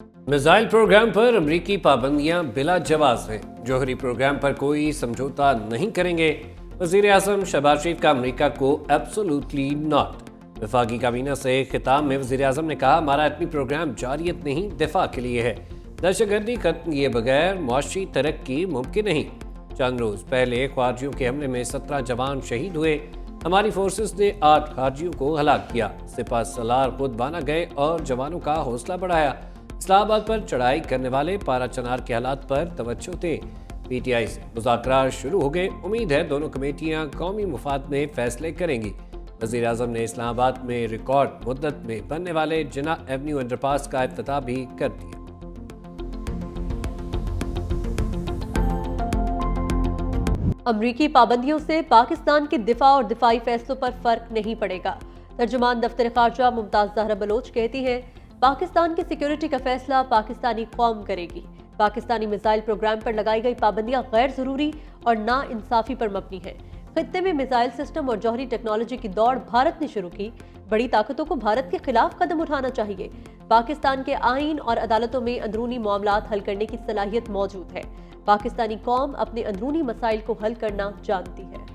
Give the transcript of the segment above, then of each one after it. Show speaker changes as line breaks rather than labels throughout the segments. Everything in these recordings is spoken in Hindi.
मिसाइल प्रोग्राम पर अमरीकी पाबंदियां बिला जवाब हैं। जौहरी प्रोग्राम पर कोई समझौता नहीं करेंगे। वज़ीर आज़म शहबाज शरीफ का अमरीका को एब्सोल्युटली नॉट। वफाकी काबीना से खिताब में वज़ीर आज़म ने कहा, हमारा एटमी प्रोग्राम जारियत नहीं, दिफा के लिए है। दहशतगर्दी खत्म किए बगैर मुआशी तरक्की मुमकिन नहीं। चंद रोज़ पहले ख्वारजियों के हमले में 17 जवान शहीद हुए। हमारी फोर्सेस ने 8 खारजियों को हलाक किया। सिपा सलार खुद बाना गए और जवानों का हौसला बढ़ाया। इस्लामाबाद पर चढ़ाई करने वाले पारा चनार के हालात पर तवज्जो थे। पीटीआई से मुज़ाकरात शुरू हो गए। उम्मीद है दोनों कमेटियां कौमी मुफाद में फैसले करेंगी। वज़ीर आज़म ने इस्लामाबाद में रिकॉर्ड मुद्दत में बनने वाले जिना एवेन्यू अंडरपास का इफ्तिताह भी कर दिया।
अमरीकी पाबंदियों से पाकिस्तान के दिफा और दिफाई फैसलों पर फर्क नहीं पड़ेगा। तर्जुमान दफ्तर खारजा मुमताज ज़हरा बलोच कहती हैं, पाकिस्तान की सिक्योरिटी का फैसला पाकिस्तानी कौम करेगी। पाकिस्तानी मिसाइल प्रोग्राम पर लगाई गई पाबंदियां गैर जरूरी और ना इंसाफी पर मबनी है। खित्ते में मिसाइल सिस्टम और जौहरी टेक्नोलॉजी की दौड़ भारत ने शुरू की। बड़ी ताकतों को भारत के खिलाफ कदम उठाना चाहिए। पाकिस्तान के आईन और अदालतों में अंदरूनी मामलात हल करने की सलाहियत मौजूद है। पाकिस्तानी कौम अपने अंदरूनी मसाइल को हल करना जानती है।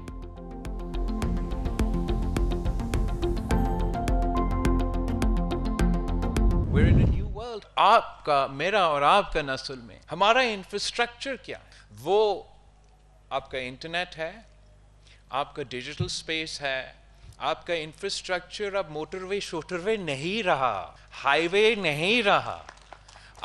We're in a new world. आपका, मेरा और आपका नस्ल में हमारा इंफ्रास्ट्रक्चर क्या है? वो आपका इंटरनेट है, आपका डिजिटल स्पेस है, आपका इंफ्रास्ट्रक्चर अब मोटरवे शोटरवे नहीं रहा, हाईवे नहीं रहा।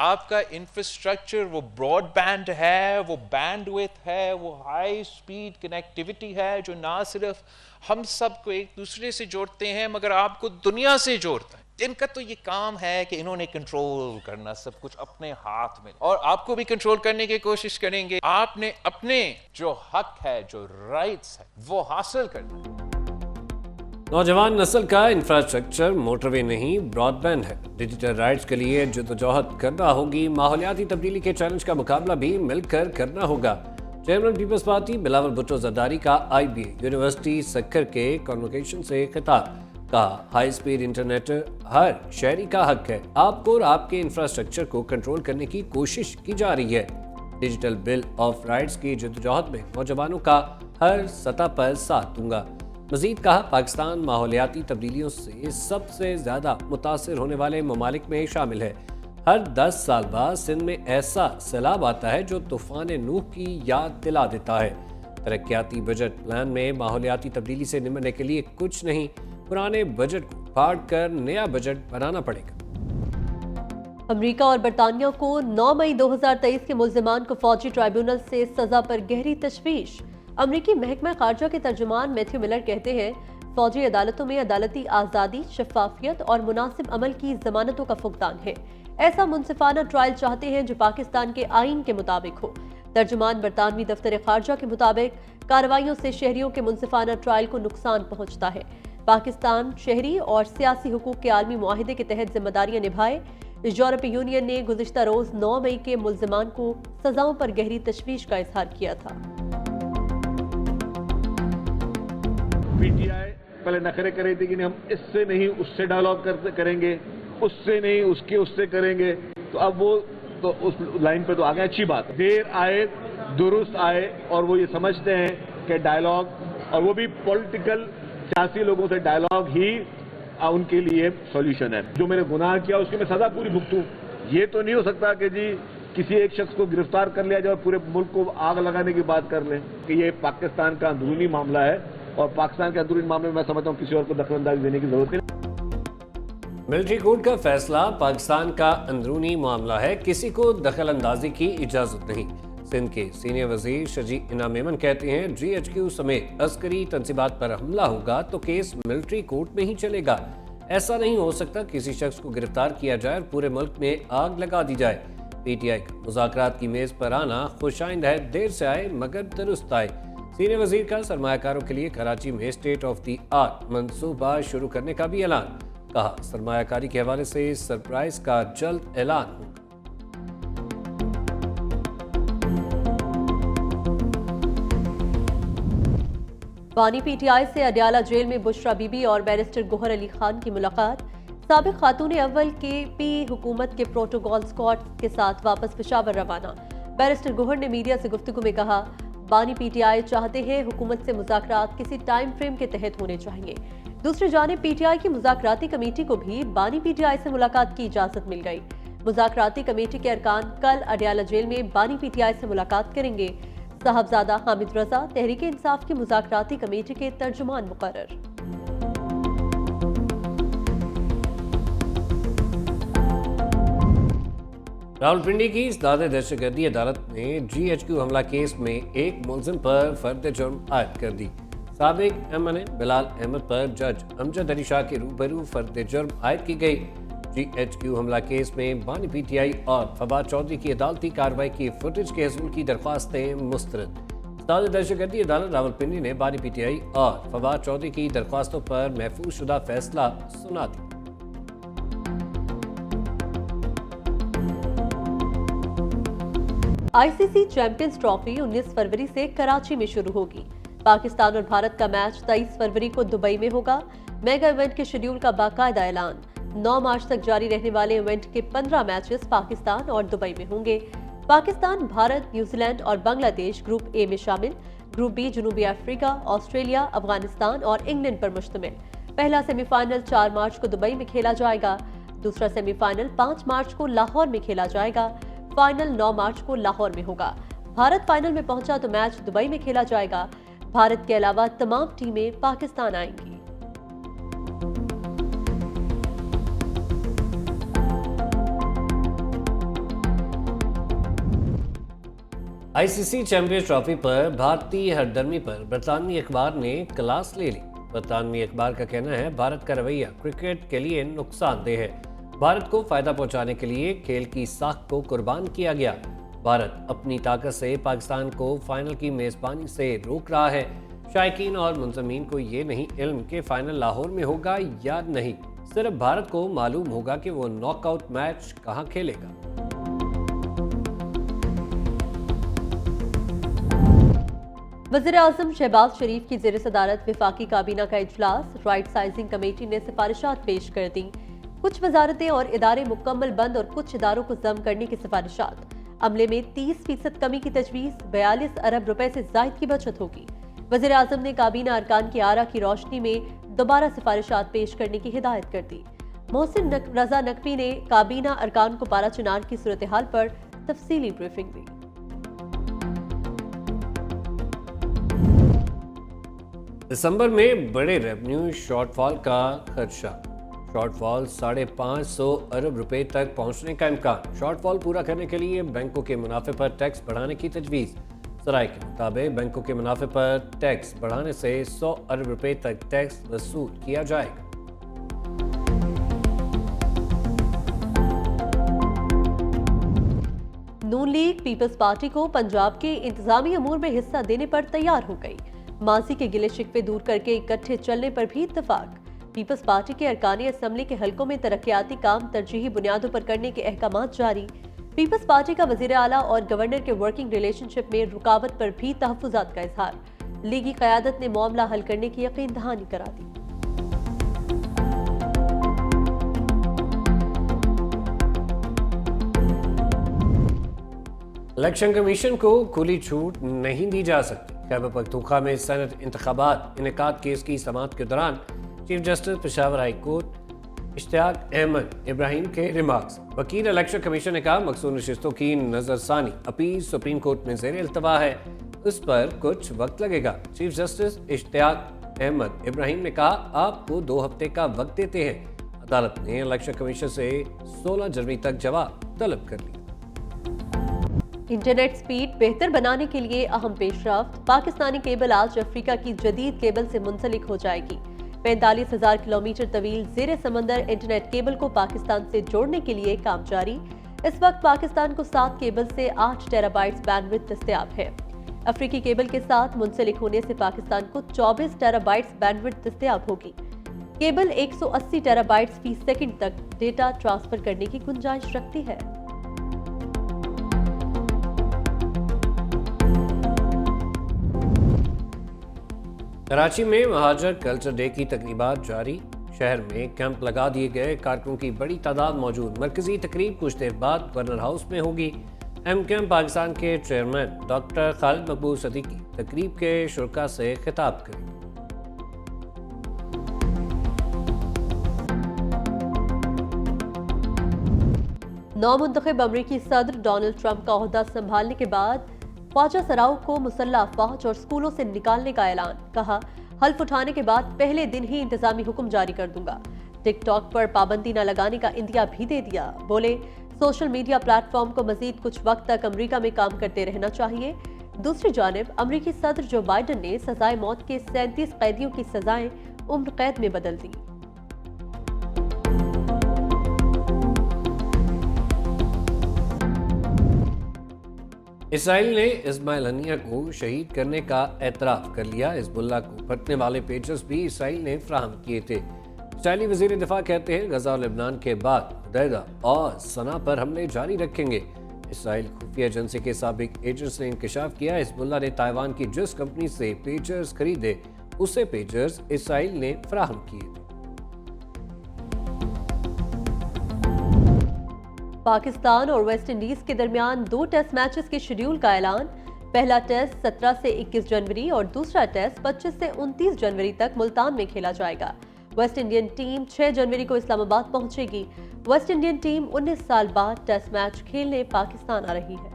आपका इंफ्रास्ट्रक्चर वो ब्रॉडबैंड है, वो बैंडविड्थ है, वो हाई स्पीड कनेक्टिविटी है जो ना सिर्फ हम सबको एक दूसरे से जोड़ते हैं मगर आपको दुनिया से जोड़ता है। इनका तो ये काम है कि इन्होंने कंट्रोल करना सब कुछ अपने हाथ में, और आपको भी कंट्रोल करने की कोशिश करेंगे। आपने अपने जो हक है, जो राइट्स है, वो हासिल करना है।
नौजवान नस्ल का इंफ्रास्ट्रक्चर मोटरवे नहीं ब्रॉडबैंड है। डिजिटल राइट्स के लिए जद्दोजहद करना होगी। माहौलियाती तब्दीली के चैलेंज का मुकाबला भी मिलकर करना होगा। Chairman People's party Bilawal Bhutto Zardari का IBA यूनिवर्सिटी सक्खर के कॉन्वोकेशन से खिताब। कहा, हाई स्पीड इंटरनेट हर शहरी का हक है। आपको और आपके इंफ्रास्ट्रक्चर को कंट्रोल करने की कोशिश की जा रही है। डिजिटल बिल ऑफ राइट्स की जद्दोजहद में नौजवानों का हर सतह पर साथ दूंगा। मजीद कहा, पाकिस्तान माहौलियाती तब्दीलियों से सबसे ज्यादा मुतासिर होने वाले ममालिक में शामिल है। हर 10 साल बाद सिंध में ऐसा सैलाब आता है जो तूफान नूह की याद दिला देता है। तरक्याती बजट प्लान में माहौलियाती तब्दीली से निपटने के लिए कुछ नहीं, पुराने बजट को फाड़ कर नया बजट बनाना पड़ेगा।
अमेरिका और बरतानिया को 9 मई 2023 के मुल्जिमान को फौजी ट्राइब्यूनल से सजा पर गहरी तशवीश। अमरीकी महकमा खारजा के तर्जुमान मैथ्यू मिलर कहते हैं, फौजी अदालतों में अदालती आज़ादी, शफाफियत और मुनासिब अमल की जमानतों का फुकदान है। ऐसा मुनसिफाना ट्रायल चाहते हैं जो पाकिस्तान के आईन के मुताबिक हो। तर्जुमान बरतानवी दफ्तर खारजा के मुताबिक कार्रवाइयों से शहरियों के मुनसिफाना ट्रायल को नुकसान पहुंचता है। पाकिस्तान शहरी और सियासी हुकूक के आलमी मुआहिदे के तहत जिम्मेदारियां निभाए। यूरोपीय यूनियन ने गुज़िश्ता रोज 9 मई के मुल्जिमान को सजाओं पर गहरी तशवीश का इजहार किया था।
पीटीआई पहले नखरे कर रही थी कि हम इससे नहीं उससे डायलॉग करेंगे, उससे नहीं उससे करेंगे, तो अब वो तो उस लाइन पे तो आ गए। अच्छी बात, देर आए दुरुस्त आए, और वो ये समझते हैं कि डायलॉग, और वो भी पॉलिटिकल सियासी लोगों से डायलॉग ही उनके लिए सॉल्यूशन है। जो मैंने गुनाह किया उसकी मैं सजा पूरी भुगतूं। ये तो नहीं हो सकता कि जी किसी एक शख्स को गिरफ्तार कर लिया जाए और पूरे मुल्क को आग लगाने की बात कर लें कि ये पाकिस्तान का अंदरूनी मामला है, और पाकिस्तान के अंदरूनी मामले में मैं समझता हूँ किसी और को दखलंदाजी देने की जरूरत नहीं।
मिलिट्री कोर्ट का फैसला पाकिस्तान का अंदरूनी मामला है, किसी को दखलंदाजी की इजाजत नहीं। सिंध के सीनियर वजीर शजी इनाम मेमन कहते हैं, GHQ समेत अस्करी तंसीबात पर हमला होगा तो केस मिलिट्री कोर्ट में ही चलेगा। ऐसा नहीं हो सकता किसी शख्स को गिरफ्तार किया जाए और पूरे मुल्क में आग लगा दी जाए। PTI का मुज़ाकरात की मेज पर आना खुशाइंद है, देर से आए मगर दुरुस्त आए। सीनियर वजीर का सरमायाकारों के लिए कराची में स्टेट ऑफ द आर्ट मंसूबा शुरू करने का भी ऐलान। कहा, सरमायाकारी के हवाले से सरप्राइज का जल्द ऐलान होगा।
बानी PTI से अडयाला जेल में बुशरा बीबी और बैरिस्टर गोहर अली खान की मुलाकात। साबिक खातून अव्वल के पी हुकूमत के प्रोटोकॉल स्क्वाड के साथ वापस पेशावर रवाना। बैरिस्टर गोहर ने मीडिया से गुफ्तगू में कहा, बानी पीटीआई चाहते हैं हुकूमत से मुज़ाकरात किसी टाइम फ्रेम के तहत होने चाहिए। दूसरी जानिब पीटीआई की मुज़ाकराती कमेटी को भी बानी पीटीआई से मुलाकात की इजाजत मिल गई। मुज़ाकराती कमेटी के अरकान कल अडयाला जेल में बानी पीटीआई से मुलाकात करेंगे। साहबजादा हामिद रजा तहरीक इंसाफ की मुज़ाकराती कमेटी के तर्जुमान मुकर्रर।
रावलपिंडी की इस्दाद दहशतगर्दी अदालत ने GHQ हमला केस में एक मुलजिम पर फर्द जुर्म आयद कर दी। साबिक MNA बिलाल अहमद पर जज अमजद अली शाह के रूबरू फर्द जुर्म आयद की गई। GHQ हमला केस में बानी PTI और फवाद चौधरी की अदालती कार्रवाई की फुटेज के हसूल की दरख्वास्तें मुस्तरद। इस्दाद दहशतगर्दी अदालत रावलपिंडी ने बानी PTI और फवाद चौधरी की दरख्वास्तों पर महफूज शुदा फैसला सुना दिया।
ICC चैंपियंस ट्रॉफी 19 फरवरी से कराची में शुरू होगी। पाकिस्तान और भारत का मैच 23 फरवरी को दुबई में होगा। मेगा इवेंट के शेड्यूल का बाकायदा ऐलान। 9 मार्च तक जारी रहने वाले इवेंट के 15 मैचेस पाकिस्तान और दुबई में होंगे। पाकिस्तान, भारत, न्यूजीलैंड और बांग्लादेश ग्रुप ए में शामिल। ग्रुप बी जनूबी अफ्रीका, ऑस्ट्रेलिया, अफगानिस्तान और इंग्लैंड पर मुश्तमिल। पहला सेमीफाइनल 4 मार्च को दुबई में खेला जाएगा। दूसरा सेमीफाइनल 5 मार्च को लाहौर में खेला जाएगा। फाइनल 9 मार्च को लाहौर में होगा। भारत फाइनल में पहुंचा तो मैच दुबई में खेला जाएगा। भारत के अलावा तमाम टीमें पाकिस्तान आएंगी।
ICC चैंपियंस ट्रॉफी पर भारतीय हरदर्मी पर बरतानवी अखबार ने क्लास ले ली। बरतानवी अखबार का कहना है, भारत का रवैया क्रिकेट के लिए नुकसानदेह है। भारत को फायदा पहुंचाने के लिए खेल की साख को कुर्बान किया गया। भारत अपनी ताकत से पाकिस्तान को फाइनल की मेजबानी से रोक रहा है। शायकीन और मुंतज़मीन को ये नहीं इल्म कि फाइनल लाहौर में होगा या नहीं। सिर्फ भारत को मालूम होगा कि वो नॉकआउट मैच कहां खेलेगा।
वज़ीर-ए-आज़म शहबाज शरीफ की ज़ेर सदारत वफाकी काबीना का इजलास। राइट साइजिंग कमेटी ने सिफारिशात पेश कर दी। कुछ वजारतें और इदारे मुकम्मल बंद और कुछ इदारों को जम करने की सिफारिशात। अमले में 30% कमी की तजवीज़। 42 अरब रुपए से जायद की बचत होगी। वज़ीर-ए-आज़म ने काबीना अरकान की आरा की रोशनी में दोबारा सिफारिशात पेश करने की हिदायत कर दी। मोहसिन रजा नकवी ने काबीना अरकान को पारा चिनार की सूरत हाल पर तफसीली ब्रीफिंग दी।
दिसंबर में बड़े रेवेन्यू शॉर्टफॉल का खदशा। शॉर्टफॉल 550 अरब रुपए तक पहुंचने का इम्कान। शॉर्टफॉल पूरा करने के लिए बैंकों के मुनाफे पर टैक्स बढ़ाने की तजवीज़। सराय के मुताबिक बैंकों के मुनाफे पर टैक्स बढ़ाने से 100 अरब रुपए तक टैक्स वसूल किया जाएगा।
नून लीग पीपल्स पार्टी को पंजाब के इंतजामी अमूर में हिस्सा देने पर तैयार हो गई। माजी के गिले शिकवे दूर करके इकट्ठे चलने पर भी इत्तेफाक। पीपल्स पार्टी के अरकानी असम्बली के हलकों में तरक्याती काम तरजीही बुनियादों पर करने के अहकामात जारी। पीपल्स पार्टी का वजीर आला और गवर्नर के वर्किंग रिलेशनशिप में रुकावट पर भी तहफ्फुजात का इजहार। लीगी क़यादत ने मामला हल करने की यकीन दहानी करा दी।
इलेक्शन कमीशन को खुली छूट नहीं दी जा सकती। खैबर पख्तूनख्वा में सेनेट इंतखाबात इनेकाद केस की समाअत के दौरान chief justice Peshawar high court Ishtiaq Ahmed Ibrahim के रिमार्क्स। वकील इलेक्शन कमीशन ने कहा, मकसूद नशिस्तों की नजरसानी अपील सुप्रीम कोर्ट में ज़ेर इल्तवा है, उस पर कुछ वक्त लगेगा। चीफ जस्टिस इश्तियाक अहमद इब्राहिम ने कहा, आपको 2 हफ्ते का वक्त देते हैं। अदालत ने इलेक्शन कमीशन से 16 जनवरी तक जवाब तलब कर लिया।
इंटरनेट स्पीड बेहतर बनाने के लिए अहम पेशरफ्त। पाकिस्तानी केबल आज अफ्रीका की जदीद केबल से मुंसलिक हो जाएगी। 45,000 किलोमीटर तवील ज़ेरे समंदर इंटरनेट केबल को पाकिस्तान से जोड़ने के लिए काम जारी। इस वक्त पाकिस्तान को 7 केबल से 8 टेराबाइट्स बैंडविड्थ दस्तयाब है। अफ्रीकी केबल के साथ मुंसलिक होने से पाकिस्तान को 24 टेराबाइट्स बैंडविड्थ दस्तयाब होगी। केबल 180 टेराबाइट्स फी सेकंड तक डेटा ट्रांसफर करने की गुंजाइश रखती है।
कराची में महाजर कल्चर डे की तकरीबात जारी। शहर में कैंप लगा दिए गए, कारकुनों की बड़ी तादाद मौजूद। मरकजी तकरीब कुछ देर बाद गवर्नर हाउस में होगी। एमक्यूएम पाकिस्तान के चेयरमैन डॉक्टर खालिद मकबूल सदीकी तकरीब के शुरका से खिताब करेंगे।
नौमुंतखब अमरीकी सदर डोनाल्ड ट्रंप का ओहदा संभालने के बाद ख्वाजा सराओ को मुसल्लह अफवाज और स्कूलों से निकालने का ऐलान। कहा, हल्फ उठाने के बाद पहले दिन ही इंतजामी हुक्म जारी कर दूंगा। टिकटॉक पर पाबंदी न लगाने का इंदिया भी दे दिया। बोले, सोशल मीडिया प्लेटफॉर्म को मजीद कुछ वक्त तक अमेरिका में काम करते रहना चाहिए। दूसरी जानिब अमरीकी सदर जो बाइडन ने सजाए मौत के 37 कैदियों की सजाएं उम्र कैद में बदल दी।
इसराइल ने इस्माइल हनिया को शहीद करने का एतराफ़ कर लिया। हिजबुल्लाह को फटने वाले पेजर्स भी इसराइल ने फ्राहम किए थे। इसराइली वज़ीर दिफा कहते हैं, गजा और लेबनान के बाद हुदैदा और सना पर हमले जारी रखेंगे। इसराइल खुफिया एजेंसी के साबिक एजेंट्स ने इंकशाफ किया, हिजबुल्लाह ने ताइवान की जिस कंपनी से पेजर्स खरीदे उसे पेजर्स इसराइल ने फ्राहम किए थे।
पाकिस्तान और वेस्ट इंडीज के दरमियान 2 टेस्ट मैचेस के शेड्यूल का ऐलान। पहला टेस्ट 17 से 21 जनवरी और दूसरा टेस्ट 25 से 29 जनवरी तक मुल्तान में खेला जाएगा। वेस्ट इंडियन टीम 6 जनवरी को इस्लामाबाद पहुंचेगी। वेस्ट इंडियन टीम 19 साल बाद टेस्ट मैच खेलने पाकिस्तान आ रही है।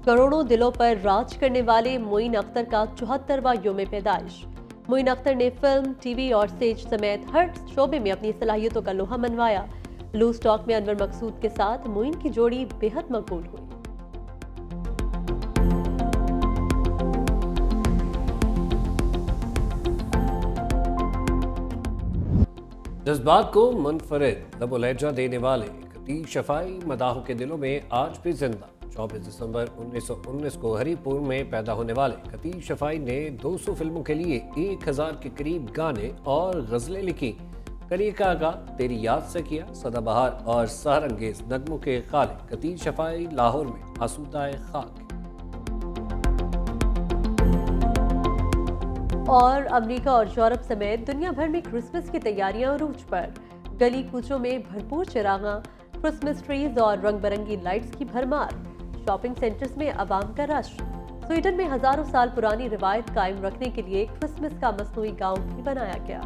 करोड़ों दिलों पर राज करने वाले मोइन अख्तर का 74वां यौम पैदाइश। मोइन अख्तर ने फिल्म, टीवी और स्टेज समेत हर शोबे में अपनी सलाहियतों का लोहा मनवाया। लूज टॉक में अनवर मकसूद के साथ मोइन की जोड़ी बेहद मकबूल हुई।
जज्बात को मुनफरिद लबो लहजा देने वाले खतीब शफाई मदाहों के दिलों में आज भी जिंदा। 24 दिसंबर 1919 को हरिपुर में पैदा होने वाले खतीब शफाई ने 200 फिल्मों के लिए 1000 के करीब गाने और गजलें लिखी। करिए का आगा तेरी याद से किया, सदाबहार और सहरंगेज नगमों के खालिक खतीब शफाई लाहौर में आसूदाए खाक।
और अमेरिका और यूरोप समेत दुनिया भर में क्रिसमस की तैयारियां अरूज पर। गली कूचों में भरपूर चिरागां, क्रिसमस ट्रीज और रंग बिरंगी लाइट्स की भरमार। शॉपिंग सेंटर्स में अवाम का रश। स्वीडन में हजारों साल पुरानी रिवायत कायम रखने के लिए क्रिसमस का मसनूई गांव भी बनाया गया।